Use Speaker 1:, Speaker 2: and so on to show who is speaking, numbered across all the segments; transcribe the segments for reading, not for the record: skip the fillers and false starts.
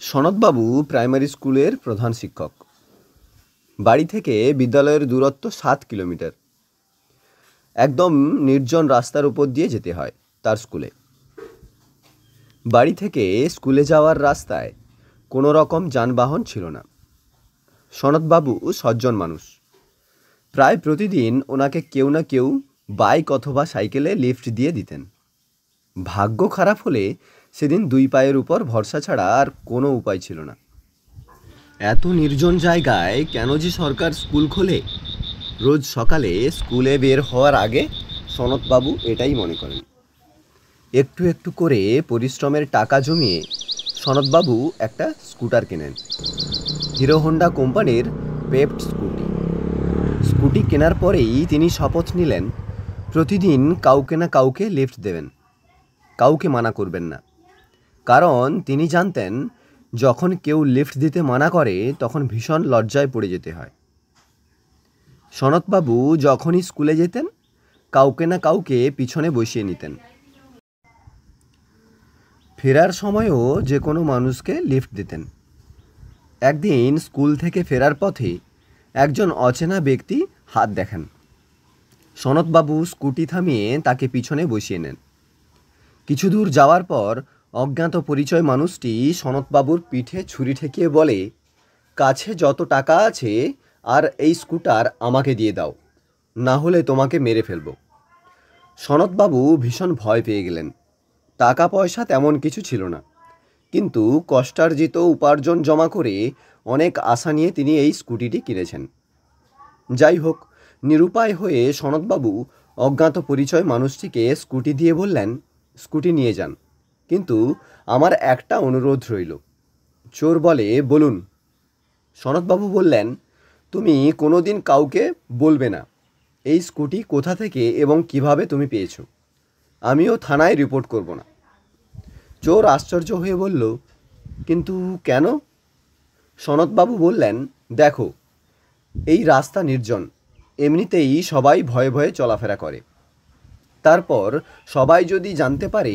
Speaker 1: সনৎবাবু primary স্কুলের প্রধান শিক্ষক। বাড়ি থেকে বিদ্যালয়ের দূরত্ব ৭ কিলোমিটার। একদম নির্জন রাস্তার উপর দিয়ে যেতে হয় তার স্কুলে। বাড়ি থেকে স্কুলে যাওয়ার রাস্তায় কোনো রকম যানবাহন ছিল না। সনৎবাবু সজ্জন মানুষ। প্রায় প্রতিদিন ওনাকে কেউ না কেউ বাইক অথবা সাইকেলে লিফট দিয়ে দিতেন। ভাগ্য খারাপ হলে সেদিন ২ পায়ের উপর ভরসা ছাড়া আর কোনো উপায় ছিল না। এত নির্জন জায়গায় কেন যে সরকার স্কুল খোলে? রোজ সকালে স্কুলে বের হওয়ার আগে সনৎবাবু এটাই মনে করেন। একটু একটু করে পরিশ্রমের টাকা জমিয়ে সনৎবাবু একটা স্কুটার কেনেন, হিরো হোন্ডা কোম্পানির পেপড স্কুটি। স্কুটি কেনার পরেই তিনি শপথ নিলেন প্রতিদিন কাউকে না কাউকে লিফট দেবেন, কাউকে মানা করবেন না। কারণ তিনি জানতেন যখন কেউ লিফট দিতে মানা করে তখন ভীষণ লজ্জায় পড়ে যেতে হয়। সনৎবাবু যখনই স্কুলে যেতেন কাউকে না কাউকে পিছনে বসিয়ে নিতেন। ফেরার সময়ও যে কোনো মানুষকে লিফট দিতেন। একদিন স্কুল থেকে ফেরার পথে একজন অচেনা ব্যক্তি হাত দেখান। সনৎবাবু স্কুটি থামিয়ে তাকে পিছনে বসিয়ে নেন। কিছু দূর যাওয়ার পর অজ্ঞাত পরিচয় মানুষটি সনৎবাবুর পিঠে ছুরি ঠেকিয়ে বলে, কাছে যত টাকা আছে আর এই স্কুটার আমাকে দিয়ে দাও, না হলে তোমাকে মেরে ফেলব। সনৎবাবু ভীষণ ভয় পেয়ে গেলেন। টাকা পয়সা তেমন কিছু ছিল না, কিন্তু কষ্টার্জিত উপার্জন জমা করে অনেক আশা নিয়ে তিনি এই স্কুটিটি কিনেছেন। যাই হোক, নিরুপায় হয়ে সনৎবাবু অজ্ঞাত পরিচয় মানুষটিকে স্কুটি দিয়ে বললেন, স্কুটি নিয়ে যান, কিন্তু আমার একটা অনুরোধ রইল। চোর বলে, বলুন। সনৎবাবু বললেন, তুমি কোনো দিন কাউকে বলবে না এই স্কুটি কোথা থেকে এবং কিভাবে তুমি পেয়েছো। আমিও থানায় রিপোর্ট করব না। চোর আশ্চর্য হয়ে বলল, কিন্তু কেন? সনৎবাবু বললেন, দেখো, এই রাস্তা নির্জন, এমনিতেই সবাই ভয়ে ভয়ে চলাফেরা করে। তারপর সবাই যদি জানতে পারে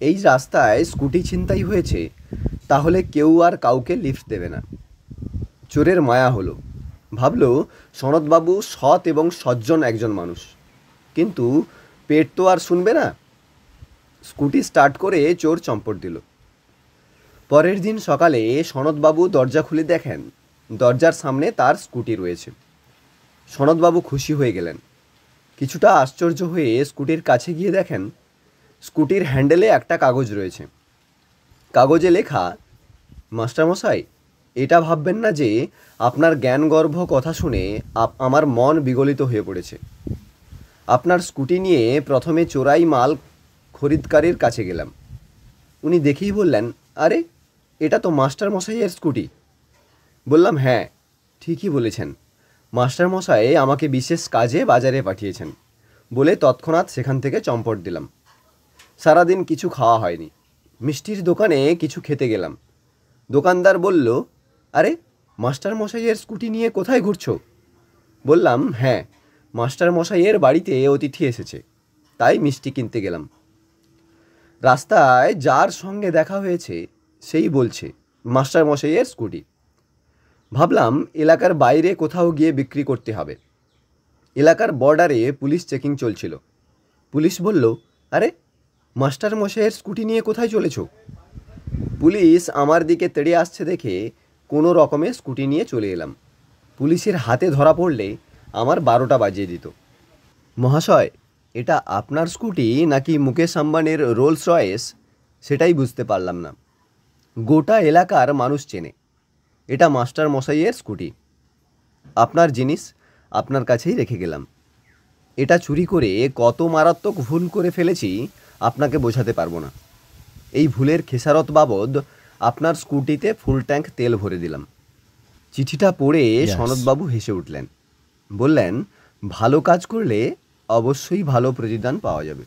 Speaker 1: এই রাস্তায় স্কুটি ছিনতাই হয়েছে, তাহলে কেউ আর কাউকে লিফট দেবে না। চোরের মায়া হলো, ভাবল সনৎবাবু সৎ এবং সজ্জন একজন মানুষ, কিন্তু পেট তো আর শুনবে না। স্কুটি স্টার্ট করে চোর চম্পট দিল। পরের দিন সকালে সনৎবাবু দরজা খুলে দেখেন দরজার সামনে তার স্কুটি রয়েছে। সনৎবাবু খুশি হয়ে গেলেন। কিছুটা আশ্চর্য হয়ে স্কুটির কাছে গিয়ে দেখেন স্কুটির হ্যান্ডেলে একটা কাগজ রয়েছে। কাগজে লেখা, মাস্টারমশাই, এটা ভাববেন না যে আপনার জ্ঞানগর্ভ কথা শুনে আমার মন বিগলিত হয়ে পড়েছে। আপনার স্কুটি নিয়ে প্রথমে চোরাই মাল খরিদকারীর কাছে গেলাম। উনি দেখেই বললেন, আরে, এটা তো মাস্টারমশাইয়ের স্কুটি। বললাম, হ্যাঁ, ঠিকই বলেছেন, মাস্টারমশাই আমাকে বিশেষ কাজে বাজারে পাঠিয়েছেন বলে তৎক্ষণাৎ সেখান থেকে চম্পট দিলাম। সারাদিন কিছু খাওয়া হয়নি। মিষ্টির দোকানে কিছু খেতে গেলাম। দোকানদার বলল, আরে, মাস্টারমশাইয়ের স্কুটি নিয়ে কোথায় ঘুরছো? বললাম, হ্যাঁ, মাস্টারমশাইয়ের বাড়িতে অতিথি এসেছে, তাই মিষ্টি কিনতে গেলাম। রাস্তায় যার সঙ্গে দেখা হয়েছে সেই বলছে মাস্টারমশাইয়ের স্কুটি। ভাবলাম এলাকার বাইরে কোথাও গিয়ে বিক্রি করতে হবে। এলাকার বর্ডারে পুলিশ চেকিং চলছিল। পুলিশ বলল, আরে, মাস্টারমশাইয়ের স্কুটি নিয়ে কোথায় চলেছ? পুলিশ আমার দিকে তেড়ে আসছে দেখে কোনো রকমে স্কুটি নিয়ে চলে এলাম। পুলিশের হাতে ধরা পড়লে আমার 12টা বাজিয়ে দিত। মহাশয়, এটা আপনার স্কুটি নাকি মুকেশ আম্বানির রোলস রয়েস সেটাই বুঝতে পারলাম না। গোটা এলাকার মানুষ চেনে এটা মাস্টারমশাইয়ের স্কুটি। আপনার জিনিস আপনার কাছেই রেখে গেলাম। এটা চুরি করে কত মারাত্মক ভুল করে ফেলেছি আপনাকে বোঝাতে পারবো না। এই ভুলের খেসারত বাবদ আপনার স্কুটিতে ফুল ট্যাঙ্ক তেল ভরে দিলাম। চিঠিটা পড়ে সনৎবাবু হেসে উঠলেন, বললেন, ভালো কাজ করলে অবশ্যই ভালো প্রতিদান পাওয়া যাবে।